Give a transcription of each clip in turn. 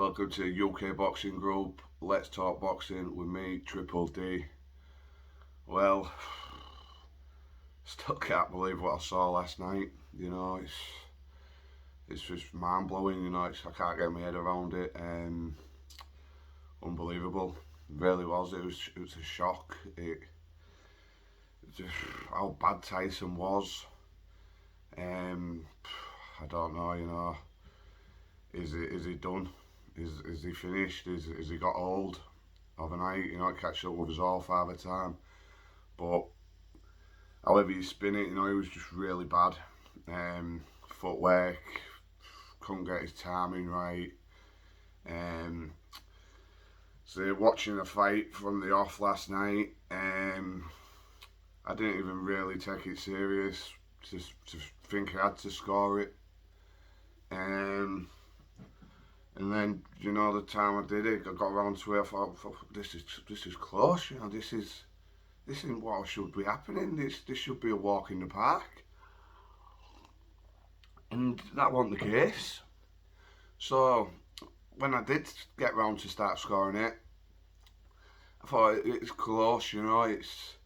Welcome to UK Boxing Group. Let's talk boxing with me, Triple D. Well, still can't believe what I saw last night. It's just mind blowing. I can't get my head around it. Unbelievable. It really was. It was a shock. Just how bad Tyson was. I don't know. Is he done? Is he finished? Is he got old overnight? Catch up with us all Father Time. But however you spin it, he was just really bad. Footwork, couldn't get his timing right. So watching the fight from the off last night, I didn't even really take it serious. Just think I had to score it. And then, the time I did it, I got around to it, I thought this is close, this isn't what should be happening, this should be a walk in the park. And that wasn't the case. So, when I did get round to start scoring it, I thought it's close, it's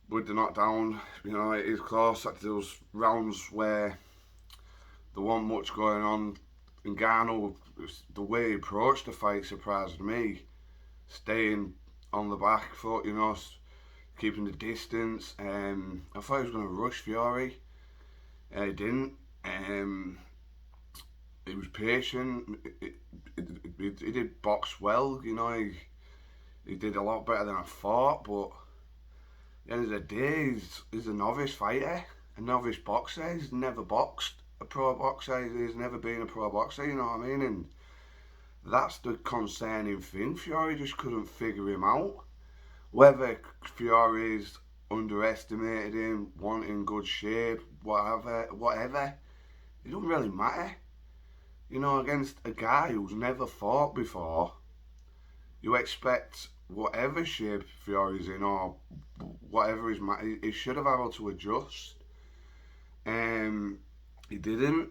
with the knockdown, it is close. Like those rounds where there wasn't much going on. Ngannou, the way he approached the fight surprised me. Staying on the back foot, keeping the distance. I thought he was going to rush Fury. He didn't. He was patient. He did box well, he did a lot better than I thought, but at the end of the day, he's a novice fighter, a novice boxer. He's never boxed a pro boxer. He's never been a pro boxer, you know what I mean? And that's the concerning thing. Fury just couldn't figure him out. Whether Fury's underestimated him, wanting good shape, whatever, it doesn't really matter. Against a guy who's never fought before, you expect whatever shape Fury's in or whatever he should have been able to adjust. He didn't,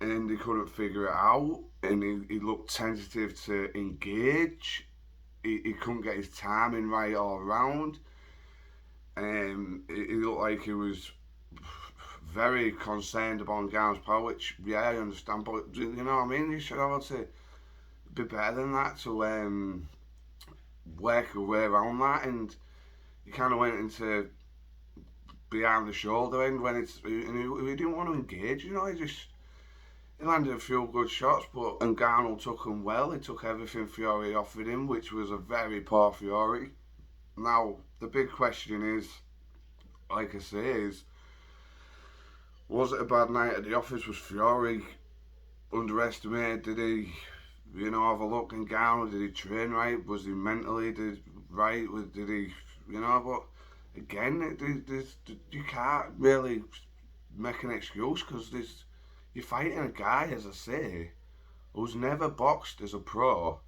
and he couldn't figure it out, and he looked tentative to engage. He couldn't get his timing right all around. He looked like he was very concerned about Ngannou's power, which, yeah, I understand, but you know what I mean? You should have to be better than that to work your way around that, and he kind of went into behind the shoulder end when he didn't want to engage, he landed a few good shots, but Ngannou took them well. He took everything Fury offered him, which was a very poor Fury. Now, the big question is, like I say, was it a bad night at the office? Was Fury underestimated? Did he, have a look in Ngannou? Did he train right? Was he mentally right? Did he, but again, you can't really make an excuse because you're fighting a guy, as I say, who's never boxed as a pro.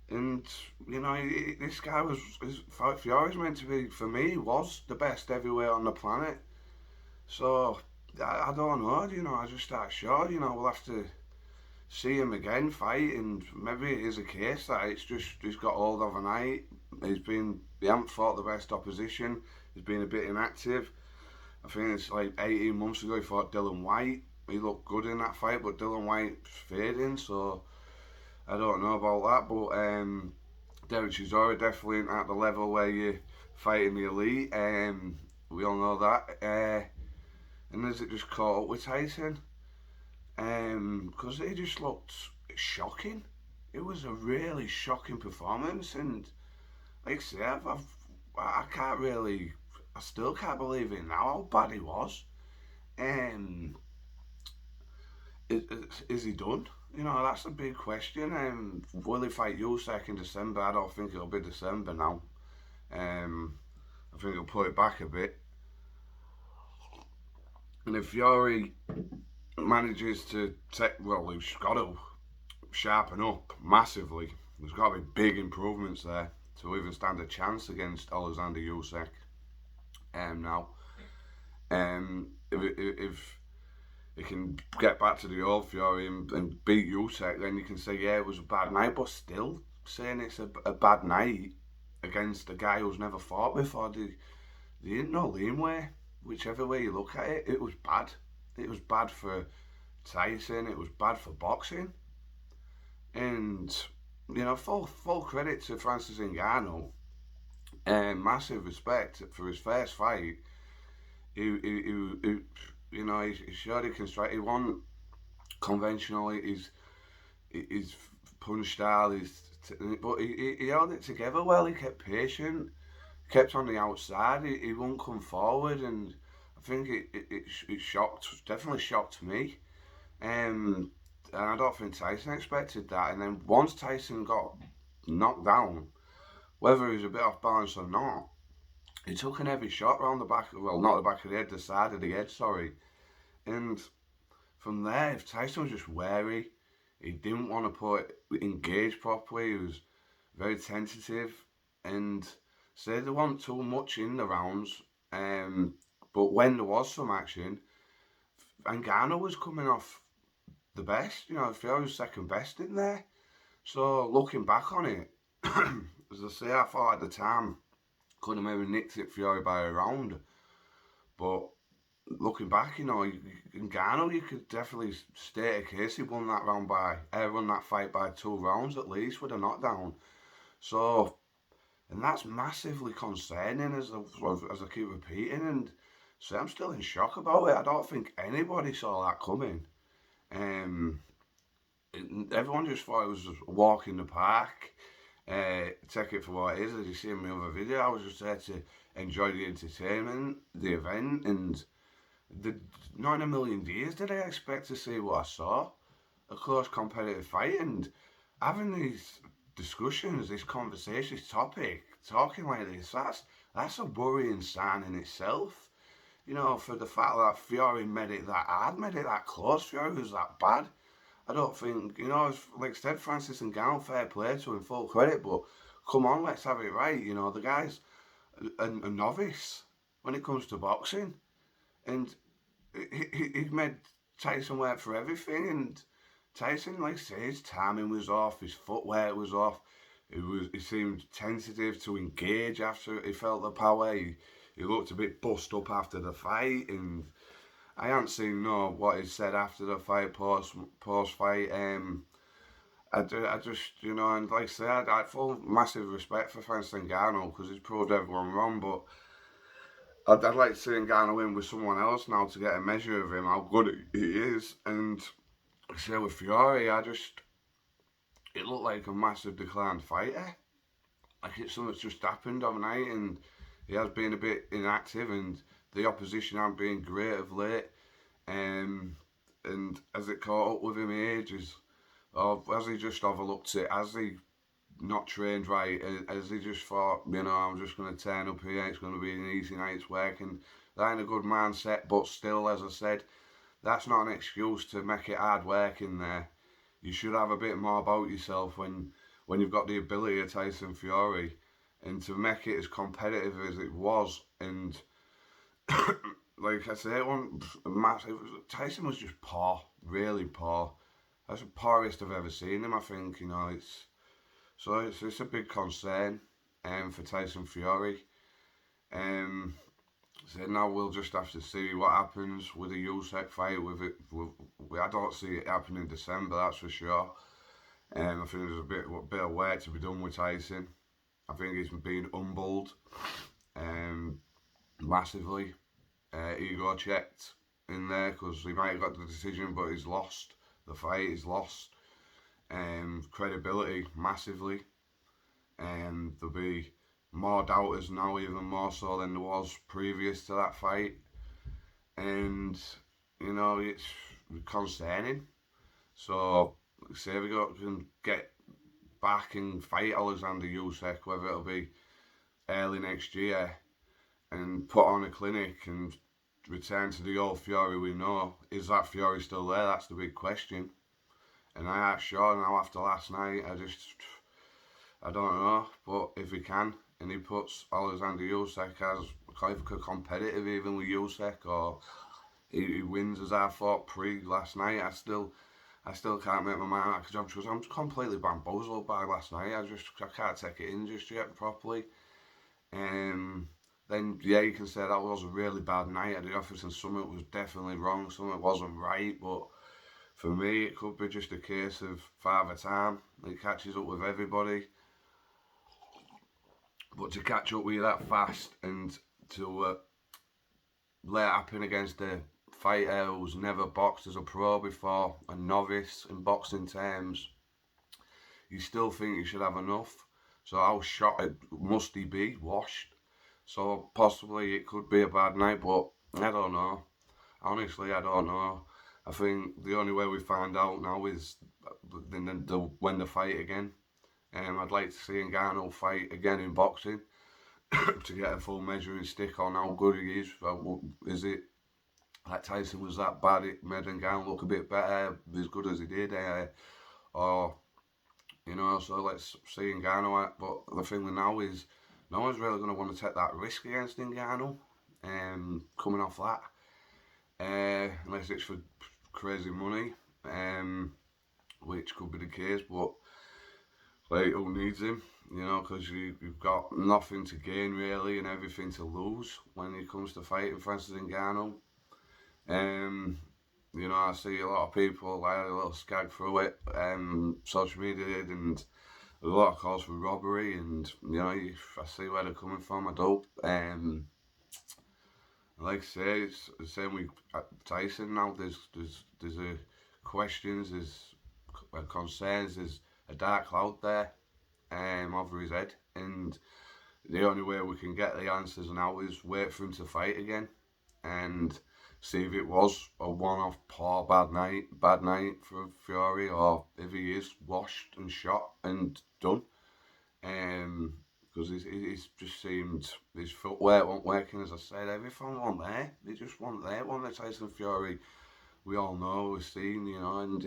And, this guy Fury's meant to be, for me, was the best heavyweight on the planet. So, I don't know, I just start sure, we'll have to see him again fight, and maybe it is a case that he's got old overnight. He hasn't fought the best opposition. He's been a bit inactive. I think it's like 18 months ago he fought Dillian Whyte. He looked good in that fight, but Dillian Whyte's fading, so I don't know about that. But Derek Chisora definitely ain't at the level where you're fighting the elite. We all know that. And is it just caught up with Tyson? Because it just looked shocking. It was a really shocking performance, and like I say, I still can't believe it now how bad he was. Is he done? That's the big question. Will he fight Usyk in December? I don't think it'll be December now. I think he'll put it back a bit. And if Fury manages to he's got to sharpen up massively. There's got to be big improvements there to even stand a chance against Alexander Usyk. Now, if he can get back to the old Fury and beat Usyk, then you can say, yeah, it was a bad night. But still, saying it's a bad night against a guy who's never fought before, there ain't no lean way. Whichever way you look at it, it was bad. It was bad for Tyson. It was bad for boxing. And full credit to Francis Ngannou, and massive respect for his first fight. He showed he can strike. He won conventionally. His punch style but he held it together well. He kept patient, kept on the outside. He won't come forward, and I think it definitely shocked me. And I don't think Tyson expected that. And then once Tyson got knocked down, whether he was a bit off balance or not, he took an heavy shot around the back. Well, not the back of the head, the side of the head. Sorry. And from there, if Tyson was just wary, he didn't want to engage properly. He was very tentative, and said there wasn't too much in the rounds. But when there was some action, Ngannou was coming off the best. Fury was second best in there. So looking back on it, as I say, I thought at the time could have maybe nicked it Fury by a round, but looking back, Ngannou, you could definitely state a case he won that fight by 2 rounds at least with a knockdown. So, and that's massively concerning as I keep repeating, and so I'm still in shock about it. I don't think anybody saw that coming. Everyone just thought it was just a walk in the park. Take it for what it is. As you see in my other video, I was just there to enjoy the entertainment, the event, and not in a million years did I expect to see what I saw. A close competitive fight, and having these discussions, this conversation, this topic, talking like this, that's a worrying sign in itself. For the fact that Fury made it that hard, made it that close, Fury was that bad. I don't think, like I said, Francis Ngannou, fair play to him, full credit, but come on, let's have it right. The guy's a novice when it comes to boxing, and he made Tyson work for everything, and Tyson, like I say, his timing was off, his footwork was off, he seemed tentative to engage after he felt the power, he looked a bit bust up after the fight, and I haven't seen what he said after the fight, post fight. I just, and like I said, I had full massive respect for Francis Ngannou because he's proved everyone wrong. But I'd like to see Ngannou in with someone else now to get a measure of him, how good he is. And like I say with Fury, it looked like a massive declined fighter. Like it's something that's just happened overnight, and he has been a bit inactive, and the opposition aren't being great of late. And as it caught up with him ages, or has he just overlooked it? Has he not trained right? Has he just thought, I'm just going to turn up here, it's going to be an easy night's work? And that ain't a good mindset, but still, as I said, that's not an excuse to make it hard work in there. You should have a bit more about yourself when you've got the ability of Tyson Fury, and to make it as competitive as it was, and like I say, Tyson was just poor, really poor. That's the poorest I've ever seen him. I think it's a big concern for Tyson Fury. So now we'll just have to see what happens with the Usyk fight. I don't see it happening in December, that's for sure. I think there's a bit of work to be done with Tyson. I think he's been humbled massively. Ego checked in there because he might have got the decision, but he's lost the fight. He's lost credibility massively, and there'll be more doubters now, even more so than there was previous to that fight. And it's concerning. So say if we can get back and fight Alexander Usyk, whether it'll be early next year, and put on a clinic and return to the old Fury we know. Is that Fury still there? That's the big question. And I ain't sure now after last night. I don't know. But if he can, and he puts Alexander Usyk as competitive even with Usyk, or he wins as I thought pre last night. I still can't make my mind up because I'm completely bamboozled by last night. I can't take it in just yet properly. Um, then yeah, you can say that was a really bad night at the office, and something was definitely wrong, something wasn't right. But for me, it could be just a case of Father Time. It catches up with everybody, but to catch up with you that fast and to let it happen against a fighter who's never boxed as a pro before, a novice in boxing terms, you still think you should have enough. So how shot must he be washed? So possibly it could be a bad night, but I don't know. Honestly, I don't know. I think the only way we find out now is when they fight again. I'd like to see Ngannou fight again in boxing to get a full measuring stick on how good he is. Is it like Tyson was that bad? It made Ngannou look a bit better, as good as he did, or so let's see Ngannou. But the thing now is, no one's really going to want to take that risk against Ngannou. Coming off that, unless it's for crazy money, which could be the case. But like, who needs him? Because you've got nothing to gain really and everything to lose when it comes to fighting Francis Ngannou. I see a lot of people like a little skag through it, social media did, and there's a lot of calls for robbery, and I see where they're coming from. I don't. Like I say, it's the same with Tyson now. There's a questions, there's concerns, there's a dark cloud there, over his head, and the only way we can get the answers now is wait for him to fight again, and see if it was a one-off poor bad night for Fury, or if he is washed and shot and done. Because he's just seemed his footwork wasn't working, as I said, everything wasn't there. They just wasn't there. One that Tyson Fury, we all know, we've seen, and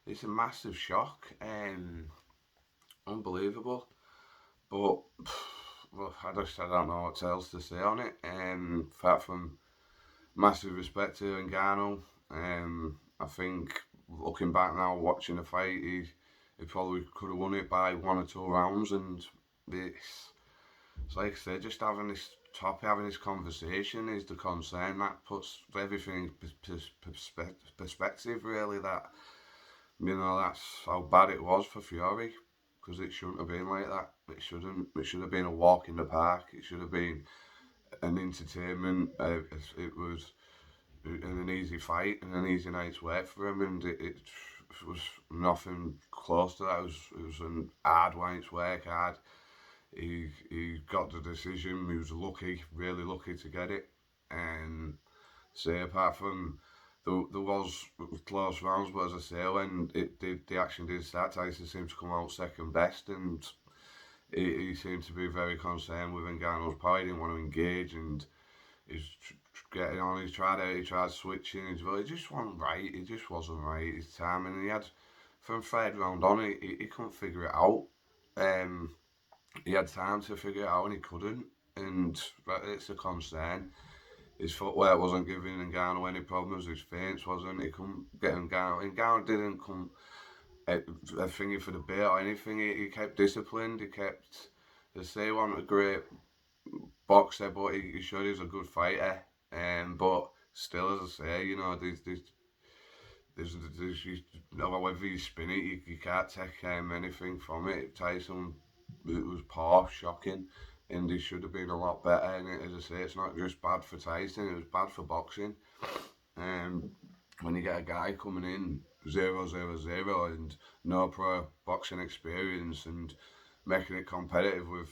it's a massive shock. Unbelievable. But well, I don't know what else to say on it. Apart from massive respect to Ngannou. I think looking back now, watching the fight, he probably could have won it by 1 or 2 rounds, and it's like I said, just having this topic, having this conversation is the concern. That puts everything in perspective, really. That's how bad it was for Fury, because it shouldn't have been like that. It shouldn't. It should have been a walk in the park. It should have been an entertainment. It was an easy fight and an easy night's work for him, and it was nothing close to that. It was an hard night's work. He got the decision. He was lucky, really lucky to get it. And say apart from there was close rounds, but as I say, when the action did start, Tyson seemed to come out second best, and he seemed to be very concerned with Ngannou's power. He didn't want to engage, and he's getting on. He tried switching. It just wasn't right. It just wasn't right. His timing. He had from third round on, he couldn't figure it out. He had time to figure it out, and he couldn't. And it's a concern. His footwork wasn't giving Ngannou any problems. His feints wasn't. He couldn't get Ngannou. Ngannou didn't come a thingy for the bait or anything. He kept disciplined. He kept. They say he wasn't a great boxer, but he showed he was a good fighter. But still, as I say, there's however you spin it, you can't take anything from it. Tyson, it was poor, shocking, and he should have been a lot better. And as I say, it's not just bad for Tyson; it was bad for boxing. When you get a guy coming in 0-0-0 and no pro boxing experience and making it competitive with,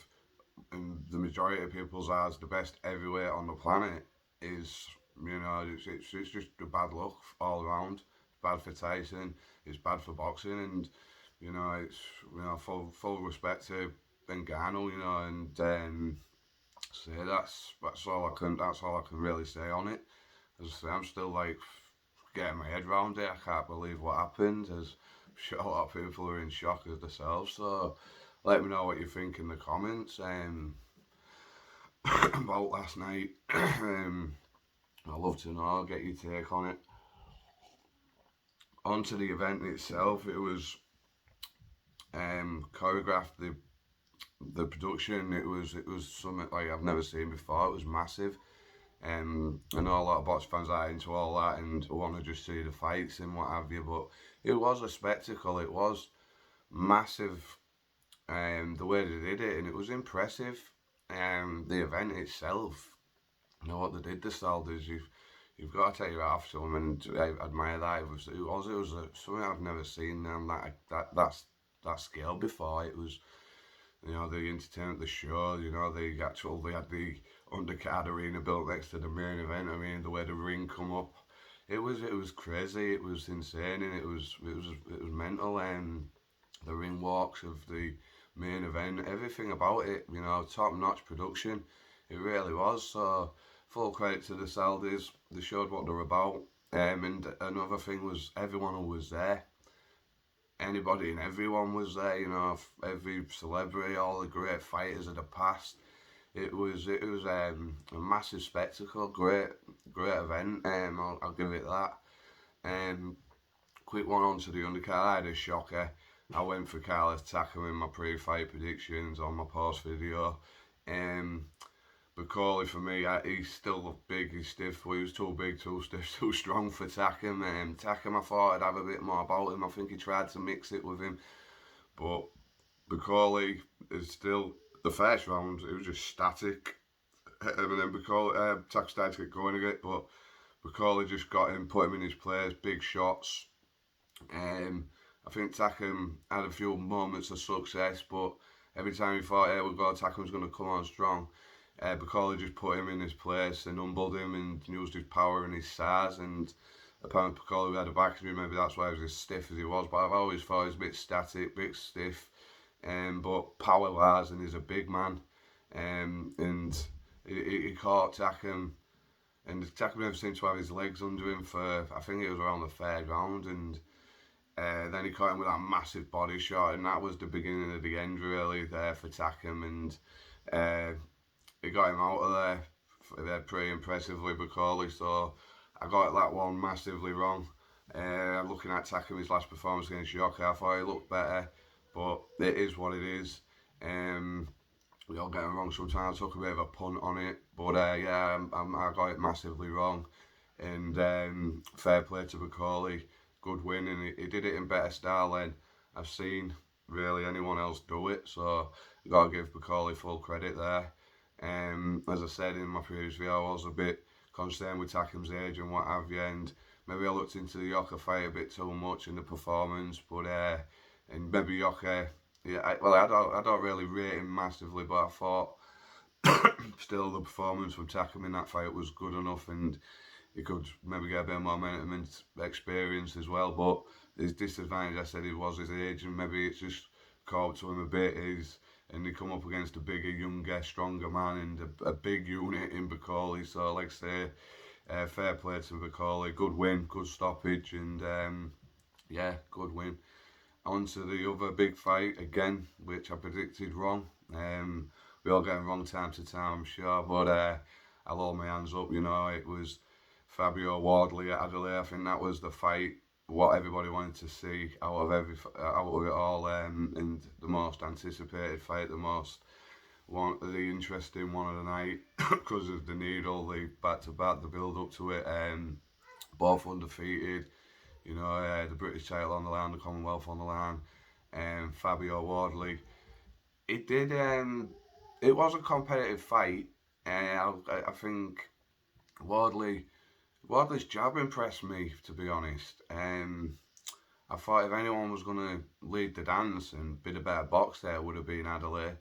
in the majority of people's eyes, the best heavyweight on the planet, is it's just a bad luck all around. It's bad for Tyson. It's bad for boxing, and it's full respect to Ngannou, and say that's all I can really say on it. As I say, I'm still like getting my head around it. I can't believe what happened. As I'm sure a lot of people are in shock as themselves. So let me know what you think in the comments about last night. I'd love to know, get your take on it. Onto the event itself, it was choreographed. The production, it was something like I've never seen before. It was massive. I know a lot of box fans are into all that and want to just see the fights and what have you, but it was a spectacle. It was massive. The way they did it, and it was impressive. The event itself, you know what they did. The Saldas, you've got to take your hat off to them, and I admire that. It was something I've never seen that scale before. It was, the entertainment, the show, they had the Undercard arena built next to the main event. I mean, the way the ring come up, it was crazy. It was insane, and it was mental. The ring walks of the main event, everything about it, top notch production. It really was. So full credit to the Saudis. They showed what they're about. And another thing was everyone who was there, anybody and everyone was there. Every celebrity, all the great fighters of the past. It was a massive spectacle. Great event. I'll give it that. Um, Quick one on to the undercard. I had a shocker. I went for Carlos Takam in my pre-fight predictions on my post video. Um, Bucoli for me, he's still big, he's stiff. Well, he was too big, too stiff, too strong for Takam. Takam, I thought I'd have a bit more about him. I think he tried to mix it with him, but Bucoli is still the first round. It was just static, and then Bucoli, Takam started to get going again, but Bucoli just got him, put him in his place, big shots. I think Takam had a few moments of success, but every time he thought, hey, we've got Takam's going to come on strong, Bucoli just put him in his place and humbled him and used his power and his size. And apparently Bucoli had a back injury, maybe that's why he was as stiff as he was. But I've always thought he was a bit static, a bit stiff, but power-wise, and he's a big man. And he caught Takam, and Takam never seemed to have his legs under him for, I think it was around the third round, and then he caught him with that massive body shot, and that was the beginning of the end, really, there for Takam. And he got him out of there pretty impressively, Bucoli. So I got that one massively wrong. Looking at Takam, his last performance against Yoka, I thought he looked better, but it is what it is. We all get it wrong sometimes. I took a bit of a punt on it, but yeah, I got it massively wrong. And fair play to Bucoli, good win, and he did it in better style than I've seen really anyone else do it. So you got to give Bucoli full credit there. As I said in my previous video, I was a bit concerned with Takam's age and what have you, and maybe I looked into the Yoka fight a bit too much in the performance, but and maybe Yoka, yeah, I don't really rate him massively, but I thought still the performance from Takam in that fight was good enough, and he could maybe get a bit more momentum and experience as well. But his disadvantage, I said, it was his age, and maybe it's just caught to him a bit. And he come up against a bigger, younger, stronger man and a big unit in Bucoli. So, like I say, fair play to Bucoli. Good win, good stoppage, and yeah, good win. On to the other big fight again, which I predicted wrong. We all get it wrong time to time, I'm sure, but I'll hold my hands up. It was Fabio Wardley at Adelaide. I think that was the fight what everybody wanted to see out of it all, and the most anticipated fight, the interesting one of the night because of the needle, the back-to-back, the build-up to it. Both undefeated. The British title on the line, the Commonwealth on the line. Fabio Wardley. It did. It was a competitive fight. I think Wardley's jab impressed me, to be honest. I thought if anyone was going to lead the dance and be the better boxer, it would have been Adelaide.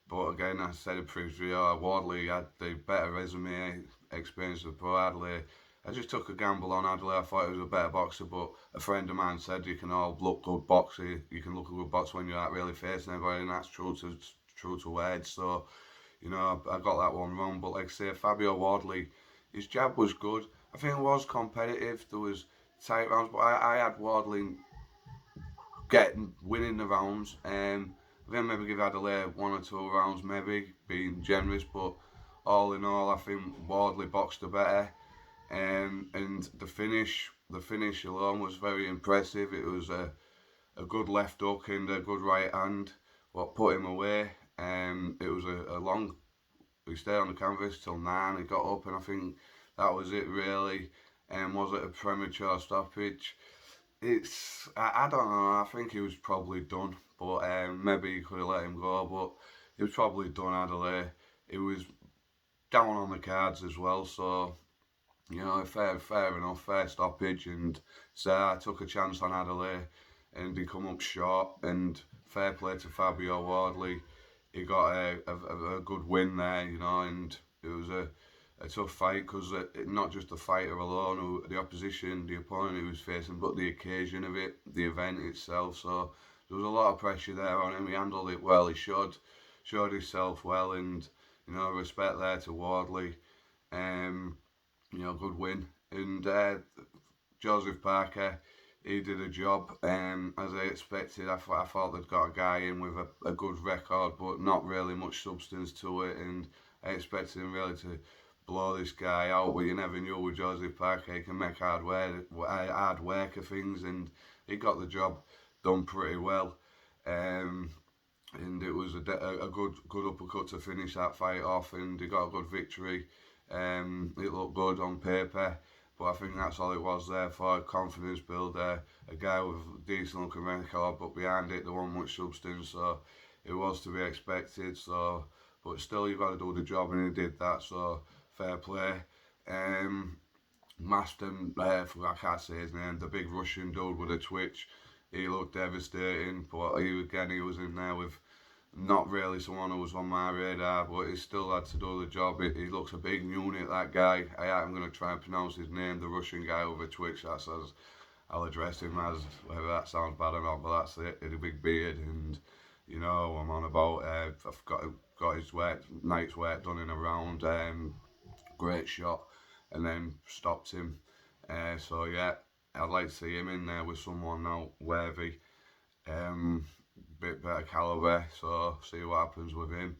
But again, I said in previous video, Wardley had the better resume experience of Adelaide. I just took a gamble on Adelaide. I thought he was a better boxer, but a friend of mine said you can all look good boxer. You can look a good boxer when you're not really facing anybody, and that's true to words. So, I got that one wrong. But like I say, Fabio Wardley, his jab was good. I think it was competitive. There was tight rounds, but I had Wardley winning the rounds. I think maybe give Adelaide 1 or 2 rounds, maybe being generous. But all in all, I think Wardley boxed the better. And the finish alone was very impressive. It was a good left hook and a good right hand, what put him away. It was a long. He stayed on the canvas till 9. He got up, and I think that was it really. Was it a premature stoppage? I don't know. I think he was probably done, but maybe he could have let him go. But he was probably done. Adelaide. It was down on the cards as well, so fair enough, fair stoppage. And so I took a chance on Adelaide, and he come up short. And fair play to Fabio Wardley, he got a good win there, and it was a tough fight because not just the fighter alone, the opposition, the opponent he was facing, but the occasion of it, the event itself. So there was a lot of pressure there on him. He handled it well. He showed himself well, and respect there to Wardley. Um, good win. And Joseph Parker, he did a job as I expected. I thought they'd got a guy in with a good record, but not really much substance to it. And I expected him really to blow this guy out, but you never knew with Joseph Parker. He can make hard work of things, and he got the job done pretty well. Um, and it was a good uppercut to finish that fight off, and he got a good victory. It looked good on paper, but I think that's all it was there for a confidence builder, a guy with a decent looking record, but behind it there wasn't much substance, so it was to be expected. So, but still you've got to do the job, and he did that. So fair play. Maston, I can't say his name, the big Russian dude with a twitch. He looked devastating, but he was in there with not really someone who was on my radar, but he still had to do the job. He looks a big unit, that guy. I'm going to try and pronounce his name, the Russian guy with a twitch. That's as I'll address him as, whether that sounds bad or not, but that's it. He had a big beard, and I'm on about. I've got his night's work done in a round. Great shot, and then stopped him. So yeah, I'd like to see him in there with someone now worthy. Bit better calibre, so see what happens with him.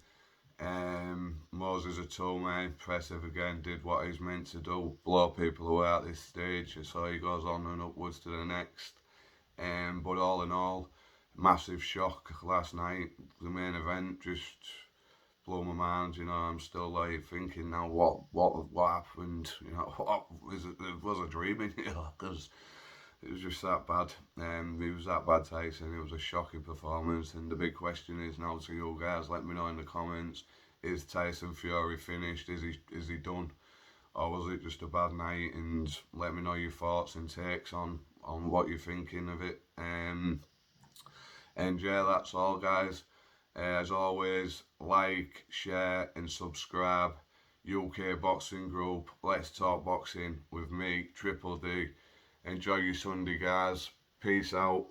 Moses Atome, impressive again, did what he's meant to do, blow people away at this stage, so he goes on and upwards to the next. But all in all, massive shock last night. The main event just blew my mind. I'm still like thinking now, what happened? Was a dream in here? Because it was just that bad. He was that bad, Tyson. It was a shocking performance. And the big question is now to you guys, let me know in the comments, is Tyson Fury finished? Is he done? Or was it just a bad night? And let me know your thoughts and takes on what you're thinking of it. And yeah, that's all, guys. As always, like, share and subscribe. UK Boxing Group, Let's Talk Boxing with me, Triple D. Enjoy your Sunday, guys. Peace out.